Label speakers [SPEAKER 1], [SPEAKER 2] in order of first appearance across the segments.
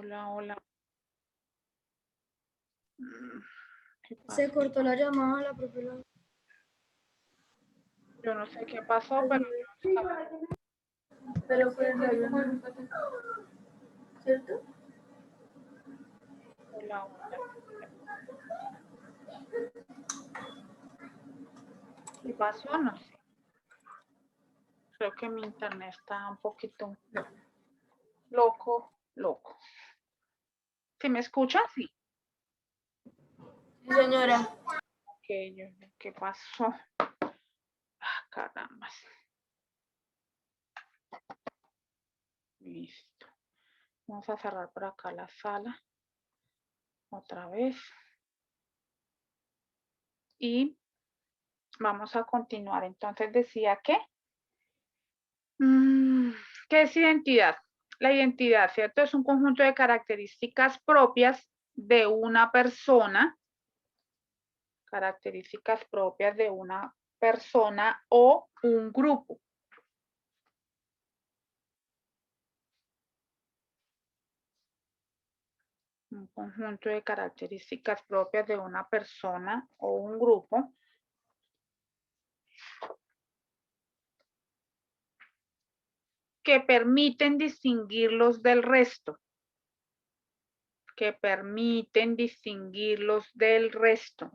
[SPEAKER 1] Hola, hola. ¿Qué
[SPEAKER 2] Se
[SPEAKER 1] pasa?
[SPEAKER 2] cortó la llamada, la profe.
[SPEAKER 1] Yo no sé qué pasó, pero yo estaba...
[SPEAKER 2] Pero pues ¿cierto?
[SPEAKER 1] Hola, hola. ¿Qué pasó? No sé. Creo que mi internet está un poquito loco. ¿Sí me escucha? Sí.
[SPEAKER 2] Sí, señora.
[SPEAKER 1] Ok, ¿qué pasó? Ah, caramba. Listo. Vamos a cerrar por acá la sala. Otra vez. Y vamos a continuar. Entonces decía que... ¿qué es identidad? La identidad, ¿cierto? Es un conjunto de características propias de una persona, o un grupo. Un conjunto de características propias de una persona o un grupo que permiten distinguirlos del resto. Que permiten distinguirlos del resto.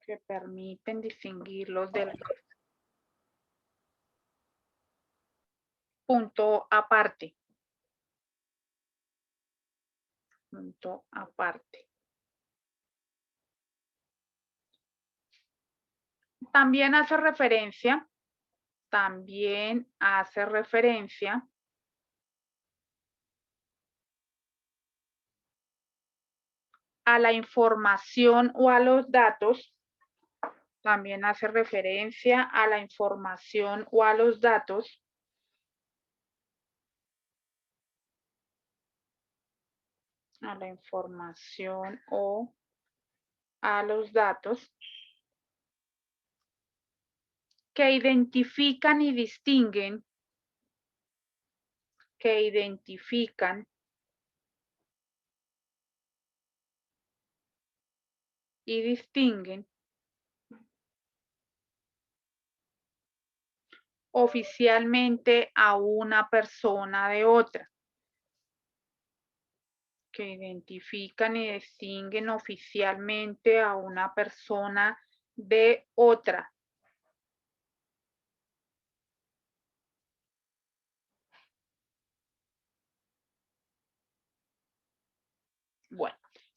[SPEAKER 1] Que permiten distinguirlos del resto. Punto aparte. Punto aparte. También hace referencia a la información o a los datos. También hace referencia a la información o a los datos que identifican y distinguen oficialmente a una persona de otra. Que identifican y distinguen oficialmente a una persona de otra. Bueno,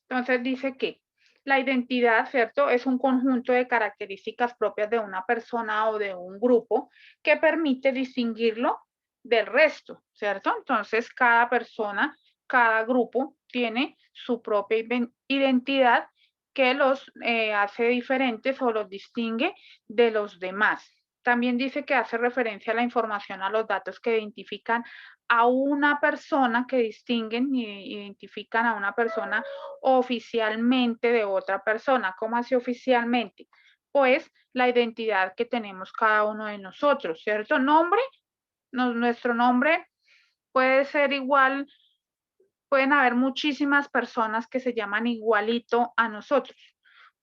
[SPEAKER 1] entonces dice que la identidad, ¿cierto? Es un conjunto de características propias de una persona o de un grupo que permite distinguirlo del resto, ¿cierto? Entonces, cada persona, cada grupo tiene su propia identidad que los hace diferentes o los distingue de los demás. También dice que hace referencia a la información, a los datos que identifican a una persona, que distinguen y identifican a una persona oficialmente de otra persona. ¿Cómo así oficialmente? Pues la identidad que tenemos cada uno de nosotros, ¿cierto? Nombre, nuestro nombre puede ser igual, pueden haber muchísimas personas que se llaman igualito a nosotros.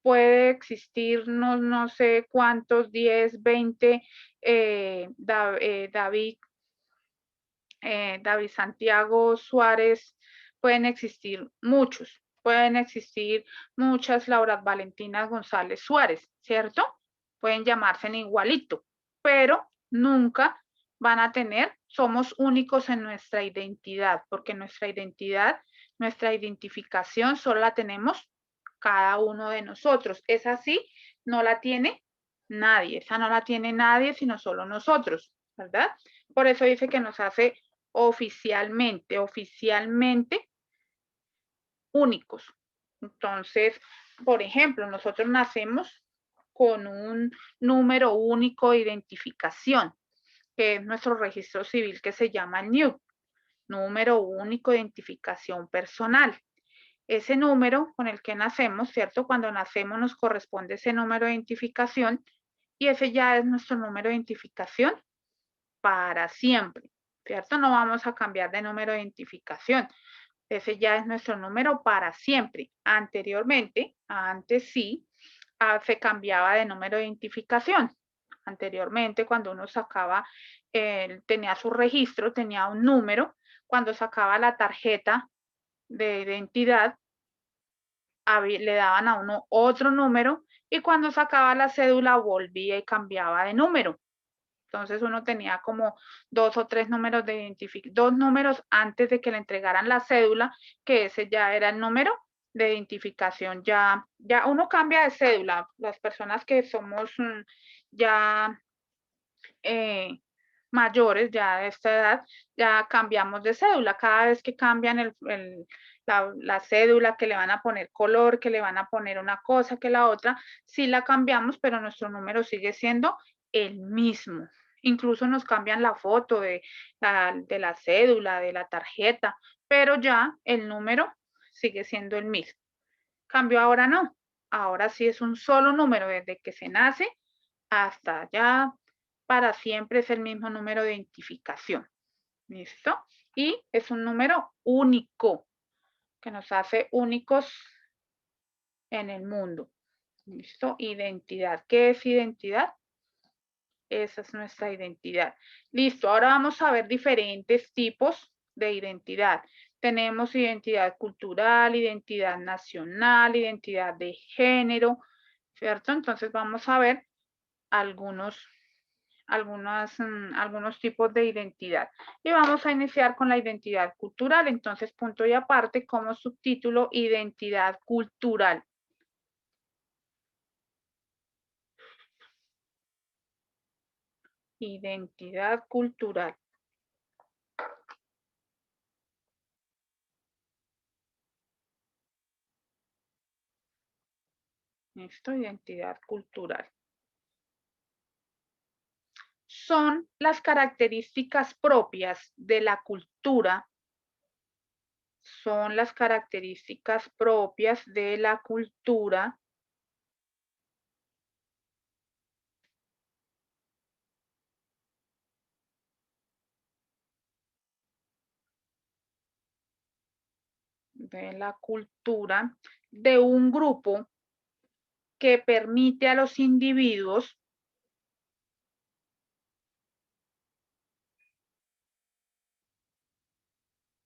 [SPEAKER 1] Puede existir no sé cuántos, 10, 20, David Santiago Suárez, pueden existir muchos, pueden existir muchas Laura Valentinas González Suárez, ¿cierto? Pueden llamarse en igualito, pero nunca van a tener, somos únicos en nuestra identidad, porque nuestra identidad, nuestra identificación solo la tenemos cada uno de nosotros. Es así, no la tiene nadie, esa no la tiene nadie, sino solo nosotros, ¿verdad? Por eso dice que nos hace oficialmente únicos. Entonces, por ejemplo, nosotros nacemos con un número único de identificación, que es nuestro registro civil, que se llama NIUC, número único de identificación personal. Ese número con el que nacemos, ¿cierto? Cuando nacemos nos corresponde ese número de identificación y ese ya es nuestro número de identificación para siempre. ¿cierto? No vamos a cambiar de número de identificación. Ese ya es nuestro número para siempre. Anteriormente, antes sí, se cambiaba de número de identificación. Anteriormente, cuando uno sacaba, tenía su registro, tenía un número. Cuando sacaba la tarjeta de identidad, le daban a uno otro número y cuando sacaba la cédula volvía y cambiaba de número. Entonces uno tenía como 2 o 3 números de identificación, 2 números antes de que le entregaran la cédula, que ese ya era el número de identificación. Ya uno cambia de cédula. Las personas que somos ya mayores, ya de esta edad, ya cambiamos de cédula. Cada vez que cambian la cédula, que le van a poner color, que le van a poner una cosa, que la otra, sí la cambiamos, pero nuestro número sigue siendo el mismo. Incluso nos cambian la foto de la cédula, de la tarjeta, pero ya el número sigue siendo el mismo. Cambio ahora no. Ahora sí es un solo número desde que se nace hasta ya para siempre es el mismo número de identificación. ¿Listo? Y es un número único que nos hace únicos en el mundo. ¿Listo? Identidad. ¿Qué es identidad? Esa es nuestra identidad. Listo, ahora vamos a ver diferentes tipos de identidad. Tenemos identidad cultural, identidad nacional, identidad de género, ¿cierto? Entonces vamos a ver algunos tipos de identidad. Y vamos a iniciar con la identidad cultural. Entonces, punto y aparte, como subtítulo, identidad cultural. Identidad cultural. Esto, identidad cultural. Son las características propias de la cultura. Son las características propias de la cultura de un grupo que permite a los individuos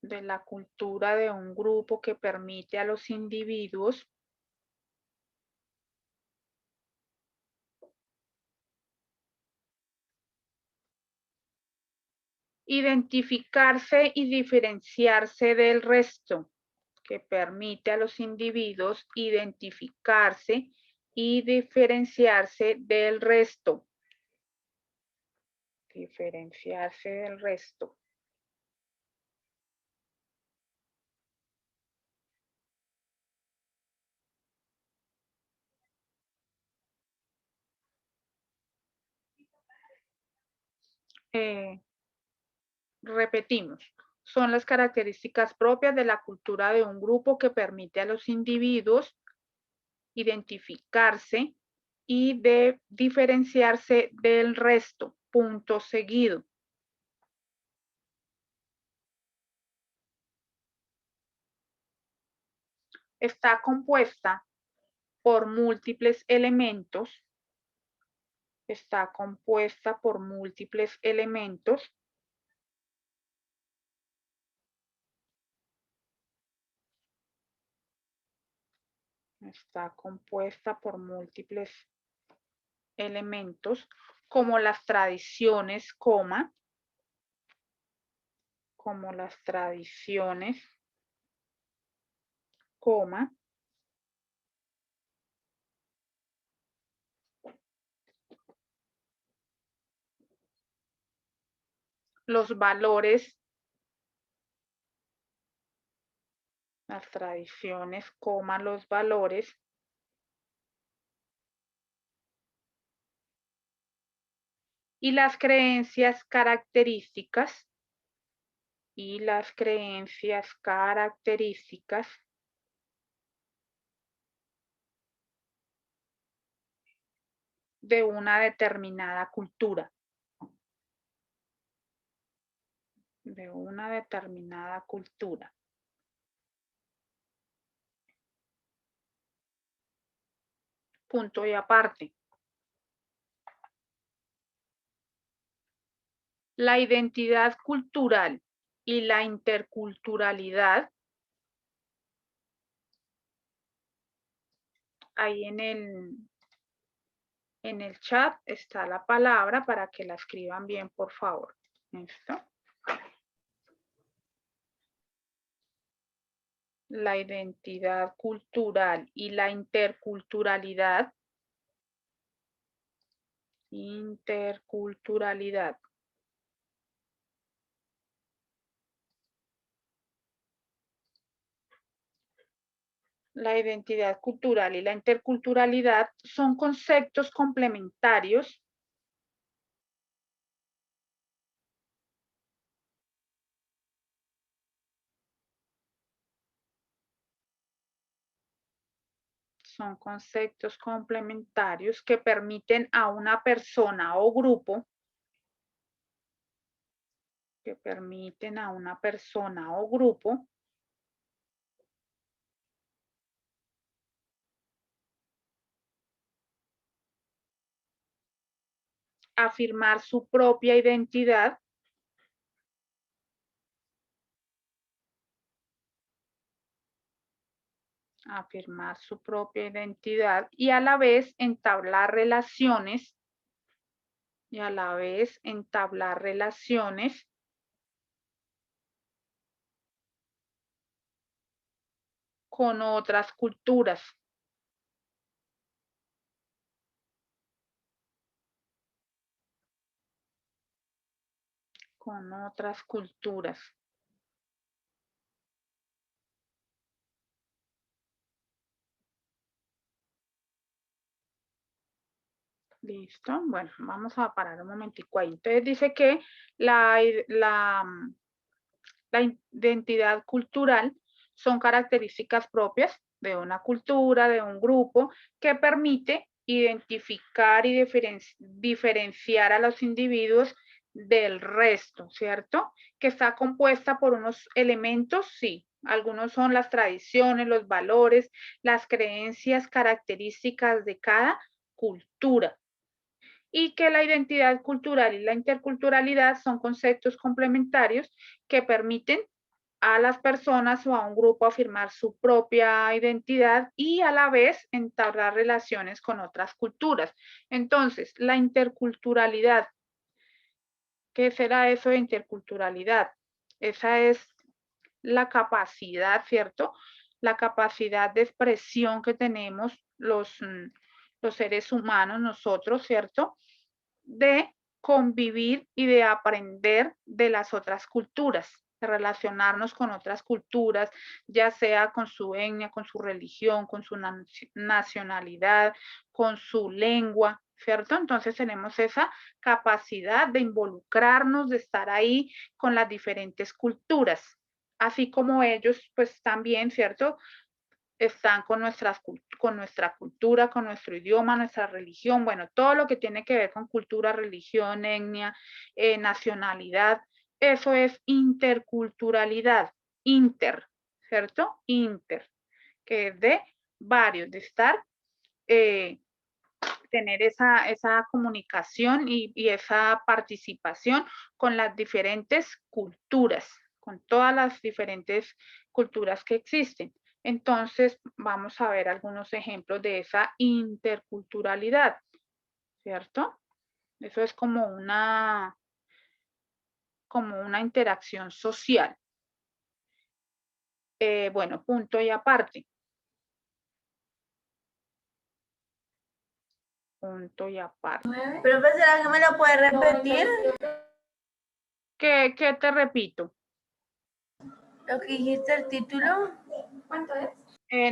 [SPEAKER 1] de la cultura de un grupo que permite a los individuos identificarse y diferenciarse del resto, que permite a los individuos identificarse y diferenciarse del resto. Diferenciarse del resto. Repetimos, son las características propias de la cultura de un grupo que permite a los individuos identificarse y de diferenciarse del resto. Punto seguido. Está compuesta por múltiples elementos. Está compuesta por múltiples elementos. Está compuesta por múltiples elementos como las tradiciones, como las tradiciones, los valores, las tradiciones, los valores, y las creencias características, de una determinada cultura. de una determinada cultura. Punto y aparte. La identidad cultural y la interculturalidad, ahí en el chat está la palabra para que la escriban bien, por favor. ¿Listo? La identidad cultural y la interculturalidad. Interculturalidad. La identidad cultural y la interculturalidad son conceptos complementarios que permiten a una persona o grupo afirmar su propia identidad y a la vez entablar relaciones con otras culturas. Listo, bueno, vamos a parar un momentico ahí. Entonces dice que la identidad cultural son características propias de una cultura, de un grupo, que permite identificar y diferenciar a los individuos del resto, ¿cierto? Que está compuesta por unos elementos, sí. Algunos son las tradiciones, los valores, las creencias características de cada cultura. Y que la identidad cultural y la interculturalidad son conceptos complementarios que permiten a las personas o a un grupo afirmar su propia identidad y a la vez entablar relaciones con otras culturas. Entonces, la interculturalidad, ¿qué será eso de interculturalidad? Esa es la capacidad, ¿cierto? La capacidad de expresión que tenemos los seres humanos, nosotros, ¿cierto? De convivir y de aprender de las otras culturas, de relacionarnos con otras culturas, ya sea con su etnia, con su religión, con su nacionalidad, con su lengua, ¿cierto? Entonces tenemos esa capacidad de involucrarnos, de estar ahí con las diferentes culturas, así como ellos, pues también, ¿cierto? Están con nuestra cultura, con nuestro idioma, nuestra religión, bueno, todo lo que tiene que ver con cultura, religión, etnia, nacionalidad, eso es interculturalidad, ¿cierto? Que es de varios, de estar, tener esa comunicación y esa participación con las diferentes culturas, con todas las diferentes culturas que existen. Entonces, vamos a ver algunos ejemplos de esa interculturalidad, ¿cierto? Eso es como una interacción social. Bueno, punto y aparte. Punto y aparte.
[SPEAKER 2] Profesora, ¿que me lo puede repetir?
[SPEAKER 1] ¿Qué te repito?
[SPEAKER 2] Lo que dijiste, el título. ¿Cuánto es?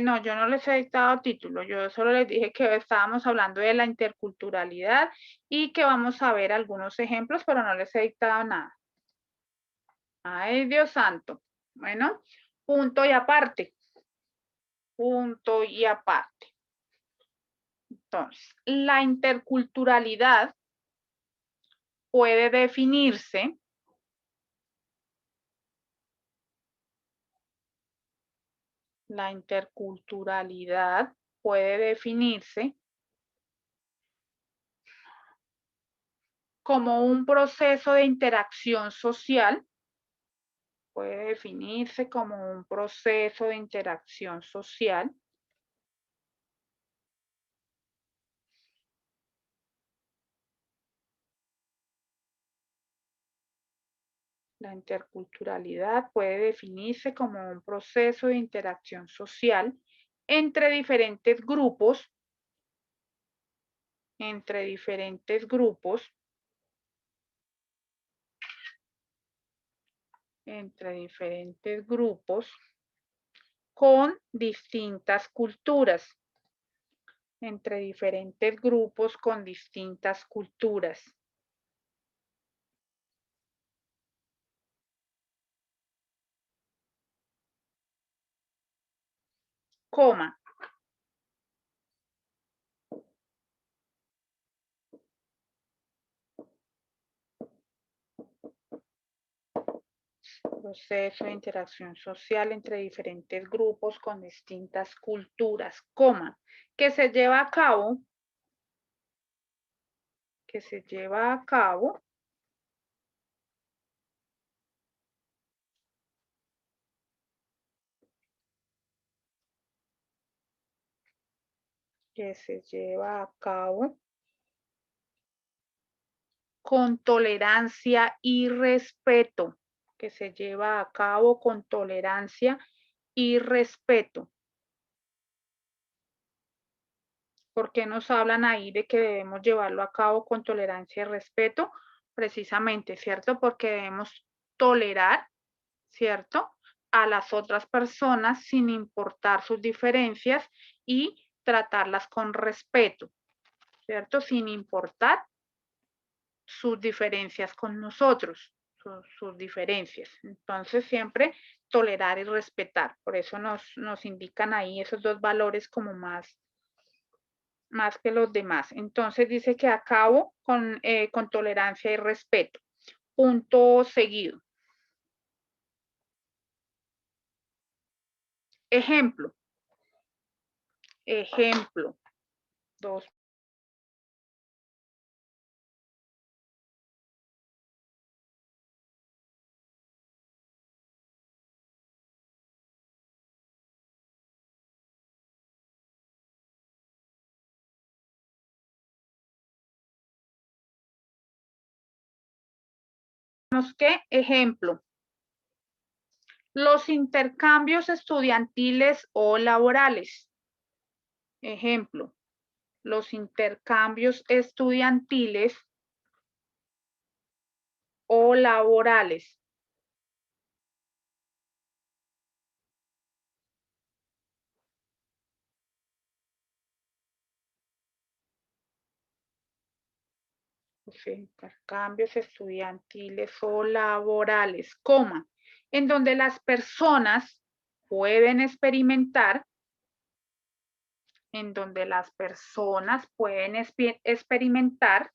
[SPEAKER 1] No, yo no les he dictado título, yo solo les dije que estábamos hablando de la interculturalidad y que vamos a ver algunos ejemplos, pero no les he dictado nada. Ay, Dios santo. Bueno, punto y aparte. Punto y aparte. Entonces, la interculturalidad puede definirse La interculturalidad puede definirse como un proceso de interacción social. Puede definirse como un proceso de interacción social La interculturalidad puede definirse como un proceso de interacción social entre diferentes grupos, entre diferentes grupos, entre diferentes grupos con distintas culturas, entre diferentes grupos con distintas culturas. Coma. Proceso de interacción social entre diferentes grupos con distintas culturas, coma, que se lleva a cabo, que se lleva a cabo con tolerancia y respeto, que se lleva a cabo con tolerancia y respeto. ¿Por qué nos hablan ahí de que debemos llevarlo a cabo con tolerancia y respeto? Precisamente, ¿cierto? Porque debemos tolerar, ¿cierto?, a las otras personas sin importar sus diferencias y tratarlas con respeto, ¿cierto? Sin importar sus diferencias con nosotros, sus diferencias. Entonces, siempre tolerar y respetar. Por eso nos indican ahí esos dos valores como más que los demás. Entonces, dice que acabo con tolerancia y respeto. Punto seguido. Ejemplo. Ejemplo. Dos. ¿Qué? Ejemplo. Los intercambios estudiantiles o laborales. Ejemplo. Los intercambios estudiantiles o laborales. Los intercambios estudiantiles o laborales, coma, en donde las personas pueden experimentar, en donde las personas pueden experimentar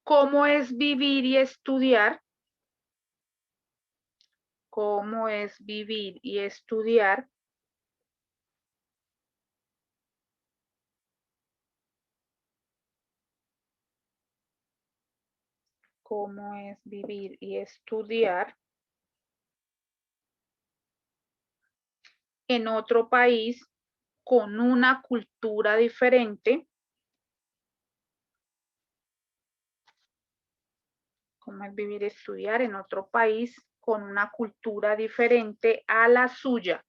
[SPEAKER 1] cómo es vivir y estudiar, cómo es vivir y estudiar cómo es vivir y estudiar en otro país con una cultura diferente, cómo es vivir y estudiar en otro país con una cultura diferente a la suya.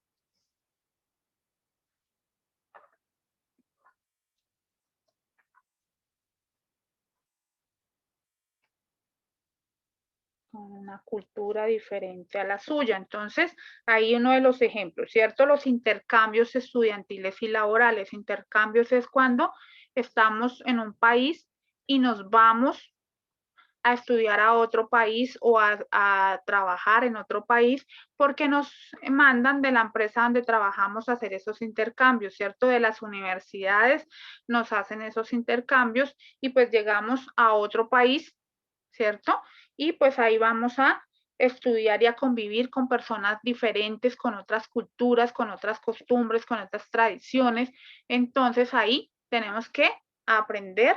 [SPEAKER 1] Con una cultura diferente a la suya. Entonces, ahí uno de los ejemplos, ¿cierto? Los intercambios estudiantiles y laborales. Intercambios es cuando estamos en un país y nos vamos a estudiar a otro país o a trabajar en otro país porque nos mandan de la empresa donde trabajamos a hacer esos intercambios, ¿cierto? De las universidades nos hacen esos intercambios y pues llegamos a otro país, ¿cierto? Y pues ahí vamos a estudiar y a convivir con personas diferentes, con otras culturas, con otras costumbres, con otras tradiciones. Entonces ahí tenemos que aprender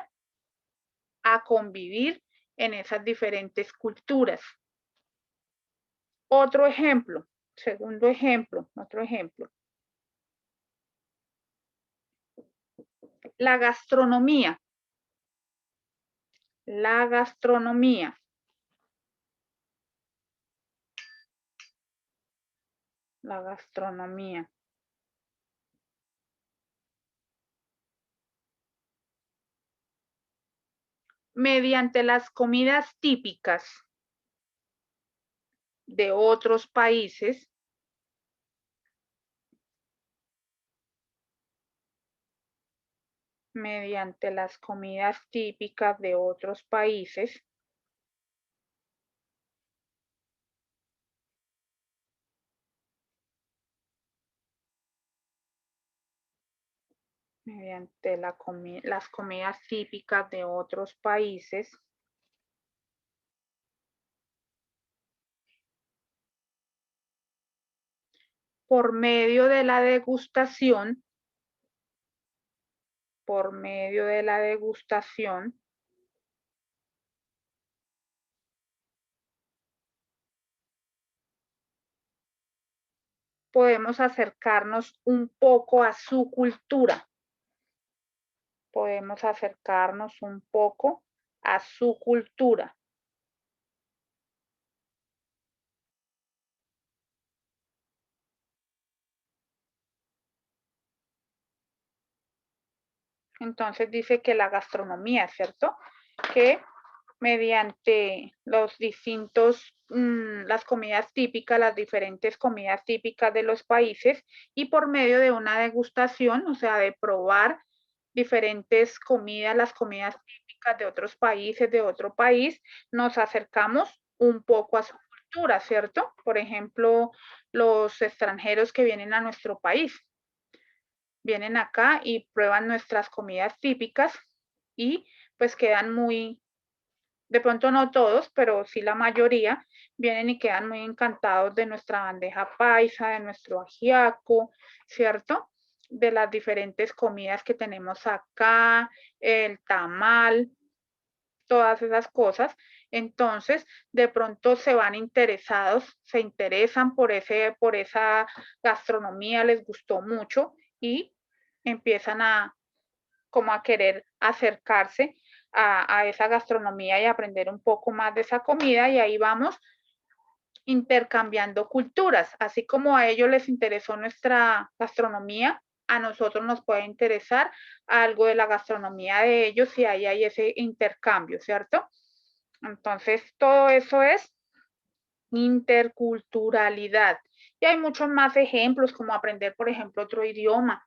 [SPEAKER 1] a convivir en esas diferentes culturas. Otro ejemplo, segundo ejemplo, otro ejemplo. La gastronomía. La gastronomía. La gastronomía. Mediante las comidas típicas de otros países, mediante las comidas típicas de otros países, mediante las comidas típicas de otros países, por medio de la degustación, por medio de la degustación, podemos acercarnos un poco a su cultura. Podemos acercarnos un poco a su cultura. Entonces dice que la gastronomía, ¿cierto? Que mediante los distintos, las comidas típicas, las diferentes comidas típicas de los países y por medio de una degustación, o sea, de probar diferentes comidas, las comidas típicas de otros países, de otro país, nos acercamos un poco a su cultura, ¿cierto? Por ejemplo, los extranjeros que vienen a nuestro país, vienen acá y prueban nuestras comidas típicas y pues quedan muy, de pronto no todos, pero sí la mayoría, vienen y quedan muy encantados de nuestra bandeja paisa, de nuestro ajiaco, ¿cierto? De las diferentes comidas que tenemos acá, el tamal, todas esas cosas. Entonces, de pronto se van interesados, se interesan por esa gastronomía, les gustó mucho y empiezan a como a querer acercarse a esa gastronomía y aprender un poco más de esa comida y ahí vamos intercambiando culturas, así como a ellos les interesó nuestra gastronomía, a nosotros nos puede interesar algo de la gastronomía de ellos y ahí hay ese intercambio, ¿cierto? Entonces, todo eso es interculturalidad. Y hay muchos más ejemplos, como aprender, por ejemplo, otro idioma,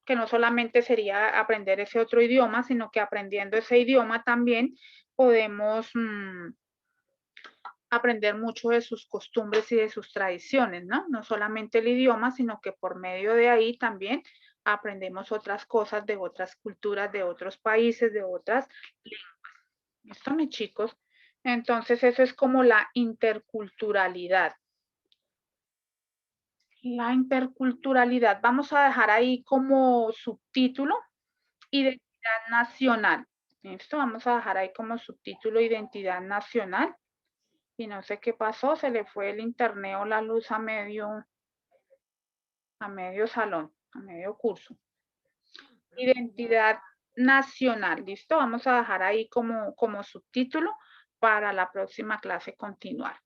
[SPEAKER 1] que no solamente sería aprender ese otro idioma, sino que aprendiendo ese idioma también podemos aprender mucho de sus costumbres y de sus tradiciones, ¿no? No solamente el idioma, sino que por medio de ahí también aprendemos otras cosas de otras culturas, de otros países, de otras lenguas. ¿Listo, mis chicos? Entonces, eso es como la interculturalidad. La interculturalidad, vamos a dejar ahí como subtítulo, identidad nacional. Esto vamos a dejar ahí como subtítulo, identidad nacional. Y no sé qué pasó, se le fue el internet o la luz a medio salón, a medio curso. Identidad nacional, ¿listo? Vamos a dejar ahí como subtítulo para la próxima clase continuar.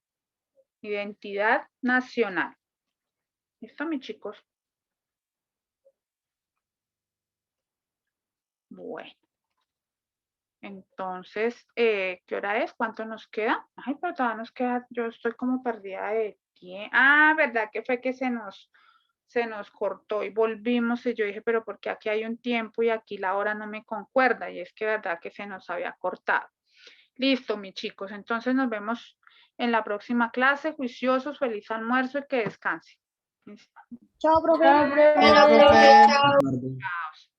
[SPEAKER 1] Identidad nacional. ¿Listo, mis chicos? Bueno. Entonces, ¿qué hora es? ¿Cuánto nos queda? Ay, pero todavía nos queda, yo estoy como perdida de tiempo. Ah, ¿verdad que fue que se nos cortó y volvimos? Y yo dije, pero porque aquí hay un tiempo y aquí la hora no me concuerda. Y es que verdad que se nos había cortado. Listo, mis chicos. Entonces nos vemos en la próxima clase. Juiciosos, feliz almuerzo y que descansen.
[SPEAKER 3] Chao, profe.
[SPEAKER 2] Chao, profe.
[SPEAKER 4] Hola, profe.
[SPEAKER 3] Chao.
[SPEAKER 4] Buenas tardes.
[SPEAKER 1] Chao.